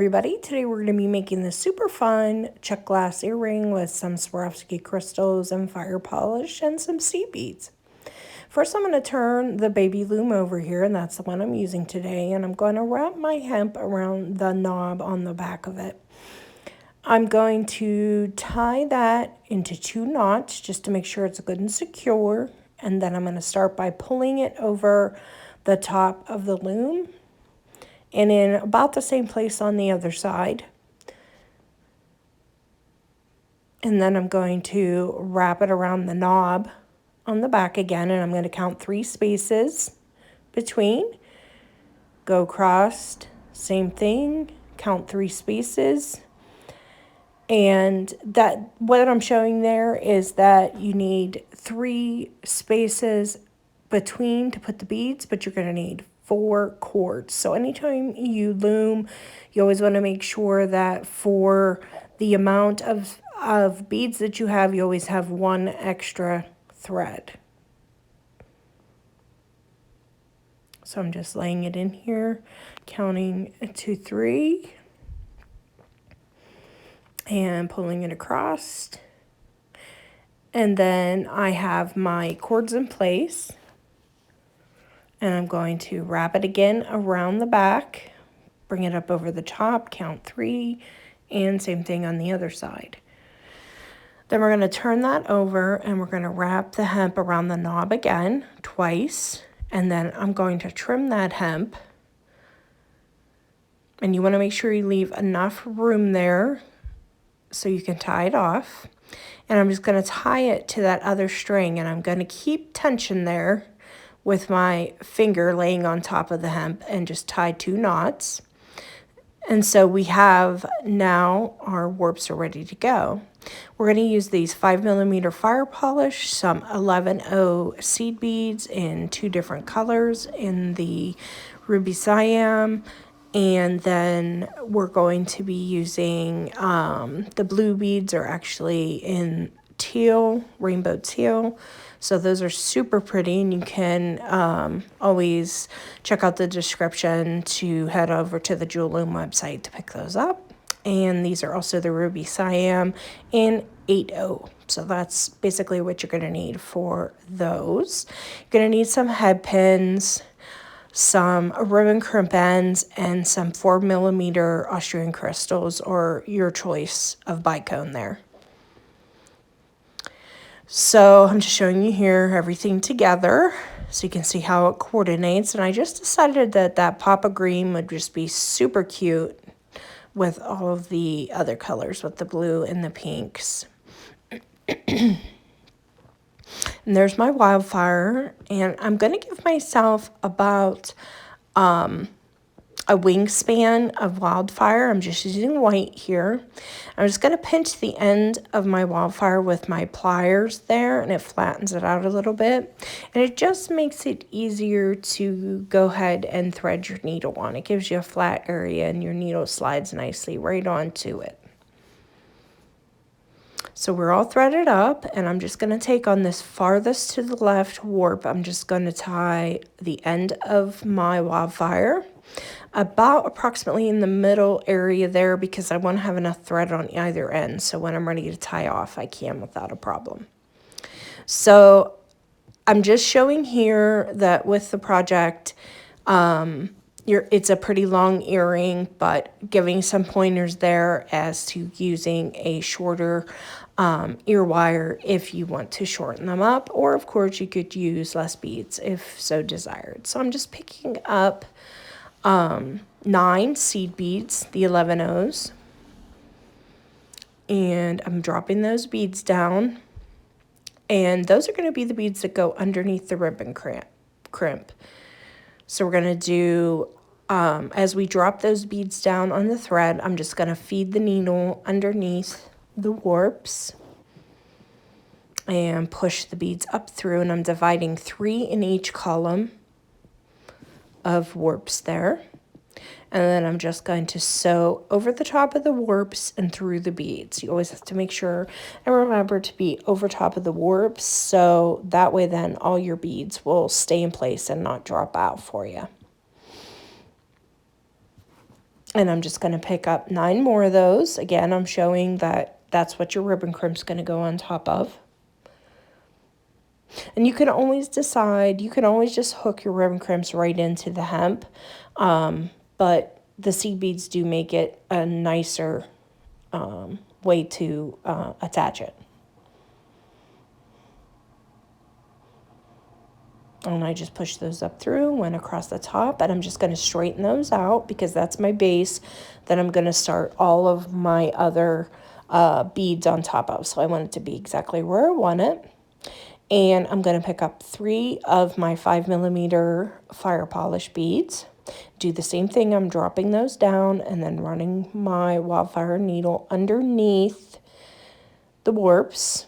everybody, today we're going to be making this super fun Czech glass earring with some Swarovski crystals and fire polish and some seed beads. First I'm going to turn the baby loom over here, and that's the one I'm using today, and I'm going to wrap my hemp around the knob on the back of it. I'm going to tie that into 2 knots just to make sure it's good and secure, and then I'm going to start by pulling it over the top of the loom and in about the same place on the other side. And then I'm going to wrap it around the knob on the back again, and I'm going to count 3 spaces between, go across, same thing, count 3 spaces. And that what I'm showing there is that you need 3 spaces between to put the beads, but you're going to need 4 cords. So anytime you loom, you always want to make sure that for the amount of beads that you have, you always have 1 extra thread. So I'm just laying it in here, counting 2, 3, and pulling it across. And then I have my cords in place, and I'm going to wrap it again around the back, bring it up over the top, count 3, and same thing on the other side. Then we're going to turn that over, and we're going to wrap the hemp around the knob again twice, and then I'm going to trim that hemp. And you want to make sure you leave enough room there so you can tie it off. And I'm just going to tie it to that other string, and I'm going to keep tension there with my finger laying on top of the hemp and just tie 2 knots. And so we have now our warps are ready to go. We're going to use these 5mm fire polish, some 11O seed beads in 2 different colors in the ruby cyan, and then we're going to be using the blue beads are actually in teal, rainbow teal. So those are super pretty, and you can always check out the description to head over to the Jewel Loom website to pick those up. And these are also the ruby cyan in 8O. So that's basically what you're going to need for those. You're going to need some head pins, some ribbon crimp ends, and some 4mm Austrian crystals, or your choice of bicone there. So I'm just showing you here everything together so you can see how it coordinates. And I just decided that that pop of green would just be super cute with all of the other colors, with the blue and the pinks. And there's my wildfire, and I'm going to give myself about a wingspan of wildfire. I'm just using white here. I'm just going to pinch the end of my wildfire with my pliers there, and it flattens it out a little bit. And it just makes it easier to go ahead and thread your needle on. It gives you a flat area, and your needle slides nicely right onto it. So we're all threaded up, and I'm just going to take on this farthest to the left warp. I'm just going to tie the end of my wildfire about approximately in the middle area there, because I want to have enough thread on either end, so when I'm ready to tie off, I can without a problem. So I'm just showing here that with the project, it's a pretty long earring, but giving some pointers there as to using a shorter ear wire if you want to shorten them up, or of course you could use less beads if so desired. So I'm just picking up 9 seed beads, the 11Os, and I'm dropping those beads down, and those are going to be the beads that go underneath the ribbon crimp. So we're going to do, as we drop those beads down on the thread, I'm just going to feed the needle underneath the warps and push the beads up through, and I'm dividing 3 in each column of warps there. And then I'm just going to sew over the top of the warps and through the beads. You always have to make sure and remember to be over top of the warps, so that way then all your beads will stay in place and not drop out for you. And I'm just going to pick up 9 more of those. Again, I'm showing that that's what your ribbon crimp's going to go on top of. And you can always decide, you can always just hook your ribbon crimps right into the hemp. But the seed beads do make it a nicer way to attach it. And I just push those up through, went across the top, and I'm just going to straighten those out because that's my base. Then I'm going to start all of my other beads on top of. So I want it to be exactly where I want it. And I'm going to pick up 3 of my 5mm fire polish beads. Do the same thing. I'm dropping those down and then running my wildfire needle underneath the warps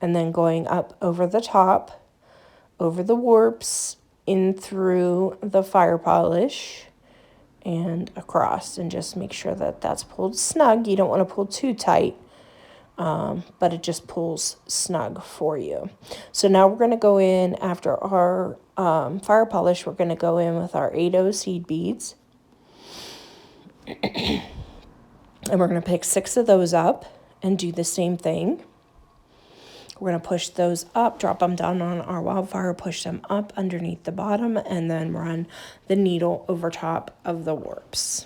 and then going up over the top, over the warps, in through the fire polish and across, and just make sure that that's pulled snug. You don't want to pull too tight, but it just pulls snug for you. So now we're going to go in after our fire polish. We're going to go in with our 8O seed beads, and we're going to pick 6 of those up and do the same thing. We're going to push those up, drop them down on our wildfire, push them up underneath the bottom, and then run the needle over top of the warps.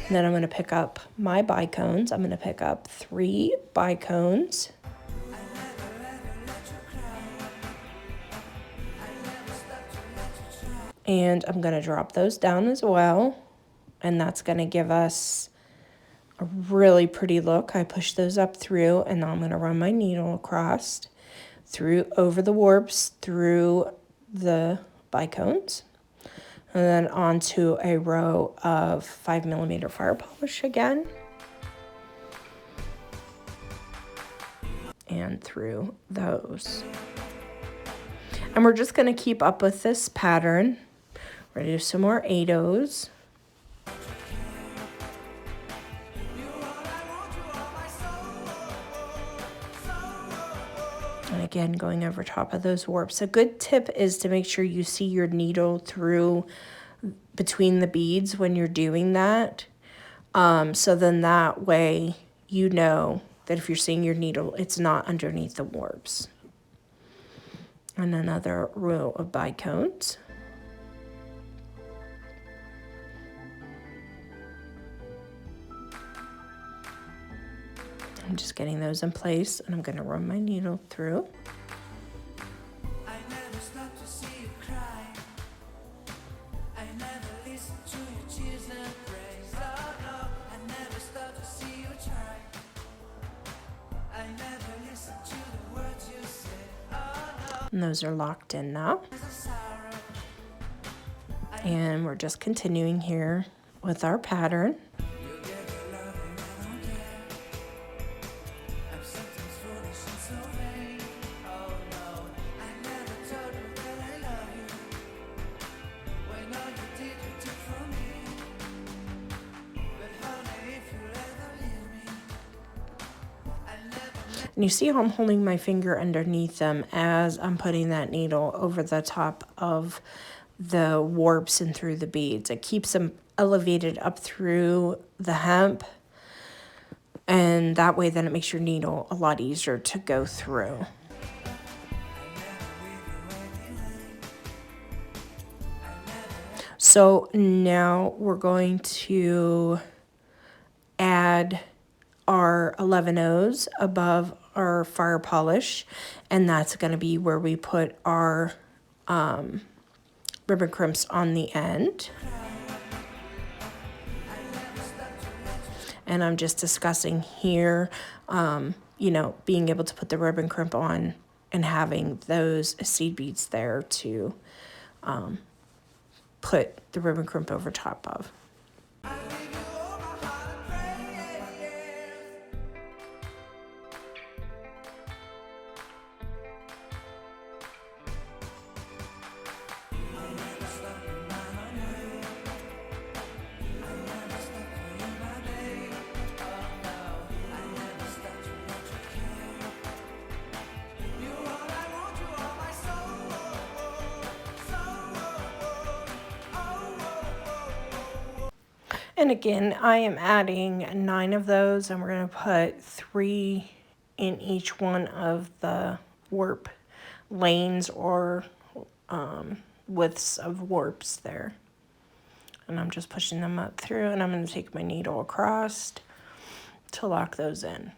And then I'm going to pick up my bicones. I'm going to pick up 3 bicones. And I'm going to drop those down as well. And that's going to give us a really pretty look. I push those up through, and now I'm going to run my needle across, through, over the warps, through the bicones, and then onto a row of 5mm fire polish again. And through those. And we're just going to keep up with this pattern. We're going to do some more 8Os. And again, going over top of those warps. A good tip is to make sure you see your needle through between the beads when you're doing that. So then that way you know that if you're seeing your needle, it's not underneath the warps. And another row of bicones. I'm just getting those in place, and I'm going to run my needle through. I never stop to see you cry. I never listen to your tears and praise. Oh no, I never stop to see you try. I never listen to the words you say. Oh no. And those are locked in now. And we're just continuing here with our pattern. And you see how I'm holding my finger underneath them as I'm putting that needle over the top of the warps and through the beads. It keeps them elevated up through the hemp, and that way then it makes your needle a lot easier to go through. So now we're going to add our 11Os above our fire polish, and that's going to be where we put our ribbon crimps on the end. And I'm just discussing here, you know, being able to put the ribbon crimp on and having those seed beads there to put the ribbon crimp over top of. And again, I am adding 9 of those, and we're going to put 3 in each one of the warp lanes or widths of warps there. And I'm just pushing them up through, and I'm going to take my needle across to lock those in.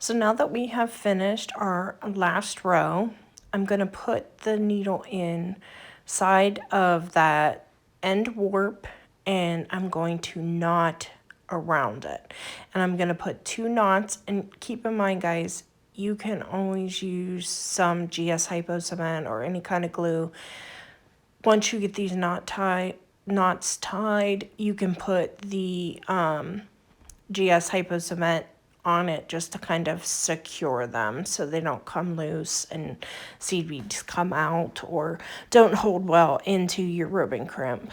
So now that we have finished our last row, I'm going to put the needle inside of that end warp, and I'm going to knot around it. And I'm going to put 2 knots, and keep in mind, guys, you can always use some GS Hypo cement or any kind of glue. Once you get these knots tied, you can put the GS Hypo cement on it just to kind of secure them so they don't come loose and seed beads come out or don't hold well into your ribbon crimp.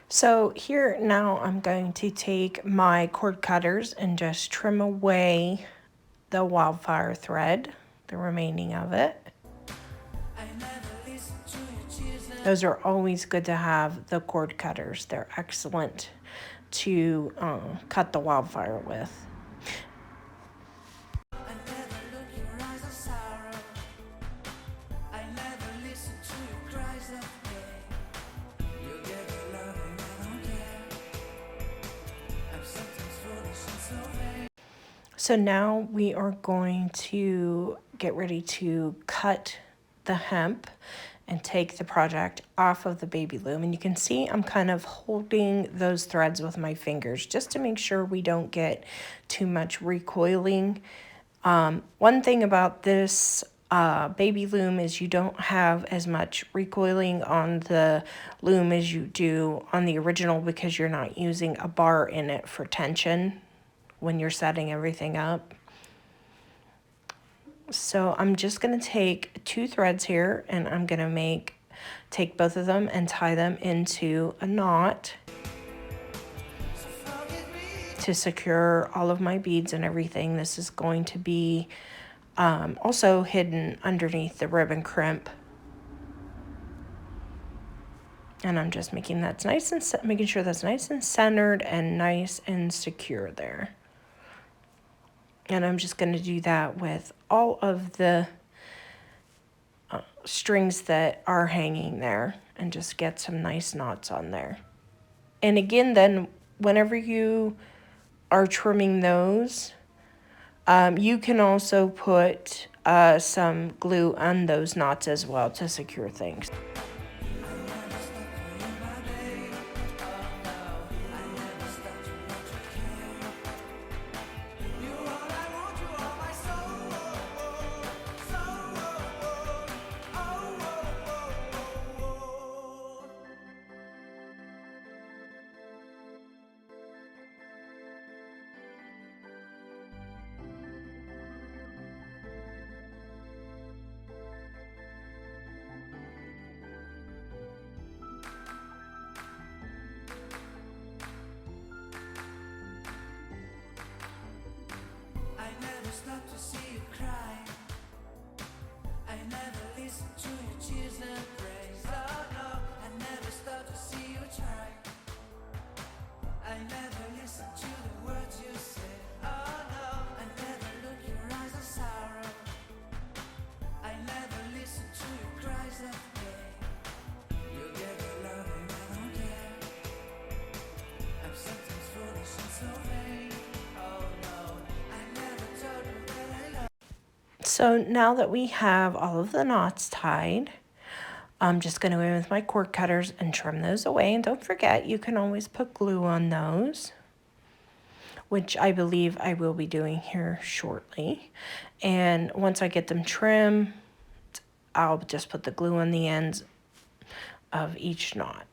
So here now I'm going to take my cord cutters and just trim away the wildfire thread, the remaining of it. Those are always good to have, the cord cutters. They're excellent to cut the wildfire with. So now we are going to get ready to cut the hemp and take the project off of the baby loom. And you can see I'm kind of holding those threads with my fingers just to make sure we don't get too much recoiling. One thing about this baby loom is you don't have as much recoiling on the loom as you do on the original because you're not using a bar in it for tension when you're setting everything up. So I'm just going to take 2 threads here, and I'm going to take both of them and tie them into a knot to secure all of my beads and everything. This is going to be also hidden underneath the ribbon crimp. And I'm just making that nice and making sure that's nice and centered and nice and secure there. And I'm just going to do that with all of the strings that are hanging there and just get some nice knots on there. And again, then whenever you are trimming those, you can also put some glue on those knots as well to secure things. stop to see you cry. I never listen to your tears and praise. Oh no, I never stop to see you try. I never listen to the words you say. Oh no, I never look your eyes of sorrow. I never listen to your cries of pain. You get the loving, I don't care. I'm sometimes foolish and so vain. Oh no, I never told you that I love. So now that we have all of the knots tied, I'm just going to go in with my cord cutters and trim those away. And don't forget, you can always put glue on those, which I believe I will be doing here shortly. And once I get them trimmed, I'll just put the glue on the ends of each knot.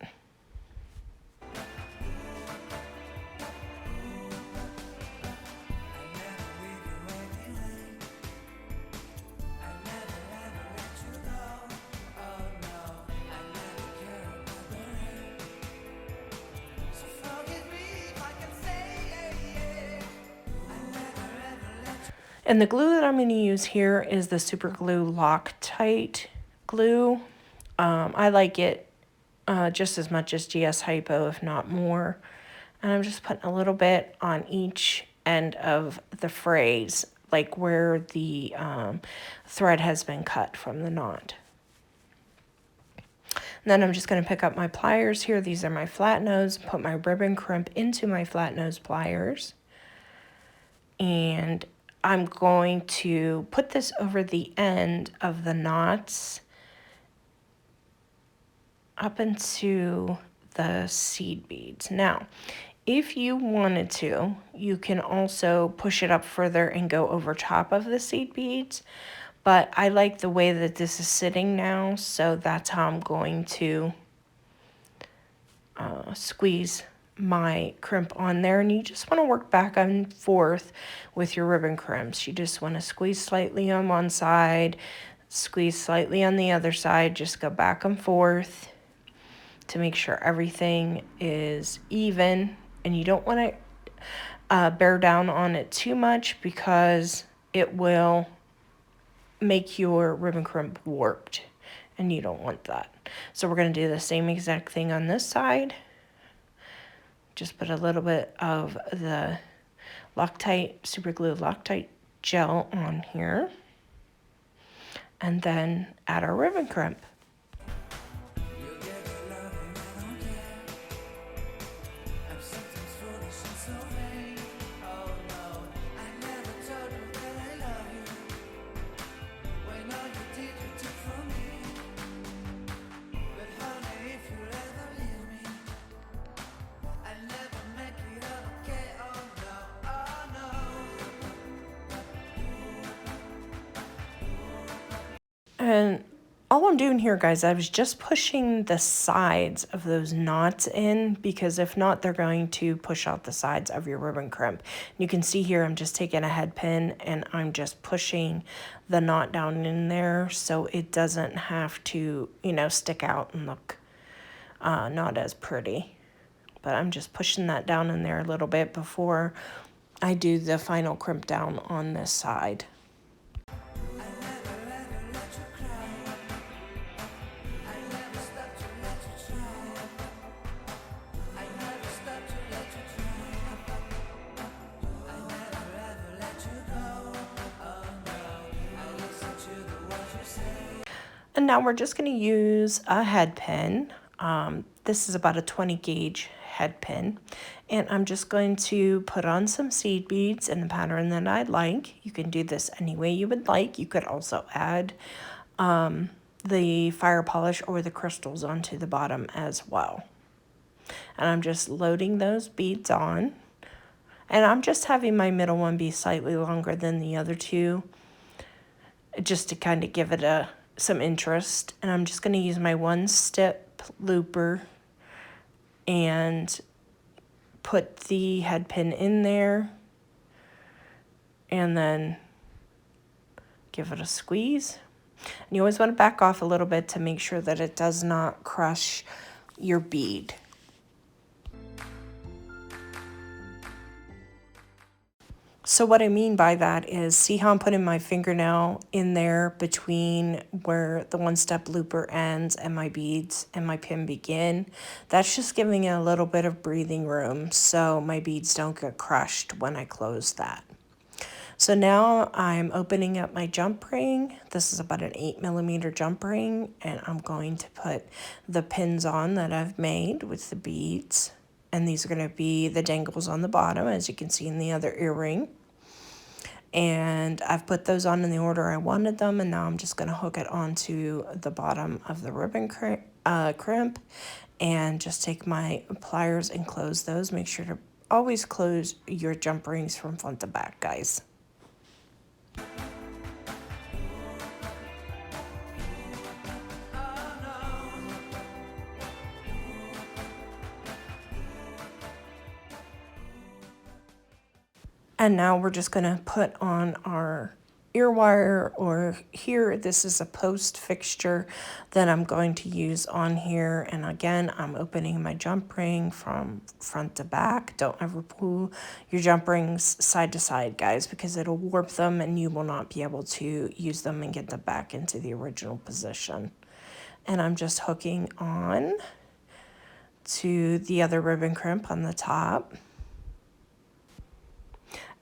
And the glue that I'm going to use here is the Super Glue Loctite glue. I like it just as much as GS Hypo, if not more. And I'm just putting a little bit on each end of the phrase, like where the thread has been cut from the knot. And then I'm just going to pick up my pliers here. These are my flat nose. Put my ribbon crimp into my flat nose pliers. And I'm going to put this over the end of the knots up into the seed beads. Now, if you wanted to, you can also push it up further and go over top of the seed beads. But I like the way that this is sitting now, so that's how I'm going to squeeze my crimp on there. And you just want to work back and forth with your ribbon crimps. You just want to squeeze slightly on one side, squeeze slightly on the other side, just go back and forth to make sure everything is even. And you don't want to bear down on it too much because it will make your ribbon crimp warped, and you don't want that. So we're going to do the same exact thing on this side. Just put a little bit of the Loctite, Super Glue Loctite gel on here, and then add our ribbon crimp. And all I'm doing here, guys, I was just pushing the sides of those knots in, because if not, they're going to push out the sides of your ribbon crimp. You can see here, I'm just taking a head pin and I'm just pushing the knot down in there so it doesn't have to, you know, stick out and look not as pretty. But I'm just pushing that down in there a little bit before I do the final crimp down on this side. And now we're just going to use a head pin. This is about a 20 gauge head pin. And I'm just going to put on some seed beads in the pattern that I like. You can do this any way you would like. You could also add the fire polish or the crystals onto the bottom as well. And I'm just loading those beads on. And I'm just having my middle one be slightly longer than the other two, just to kind of give it some interest. And I'm just going to use my one step looper and put the head pin in there and then give it a squeeze. And you always want to back off a little bit to make sure that it does not crush your bead. So what I mean by that is, see how I'm putting my fingernail in there between where the one-step looper ends and my beads and my pin begin? That's just giving it a little bit of breathing room so my beads don't get crushed when I close that. So now I'm opening up my jump ring. This is about an 8mm jump ring, and I'm going to put the pins on that I've made with the beads. And these are going to be the dangles on the bottom, as you can see in the other earring. And I've put those on in the order I wanted them, and now I'm just going to hook it onto the bottom of the ribbon crimp and just take my pliers and close those. Make sure to always close your jump rings from front to back, guys. And now we're just going to put on our ear wire, or here, this is a post fixture that I'm going to use on here. And again, I'm opening my jump ring from front to back. Don't ever pull your jump rings side to side, guys, because it'll warp them and you will not be able to use them and get them back into the original position. And I'm just hooking on to the other ribbon crimp on the top.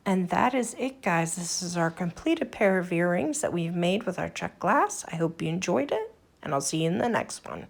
And that is it, guys. This is our completed pair of earrings that we've made with our Czech glass. I hope you enjoyed it, and I'll see you in the next one.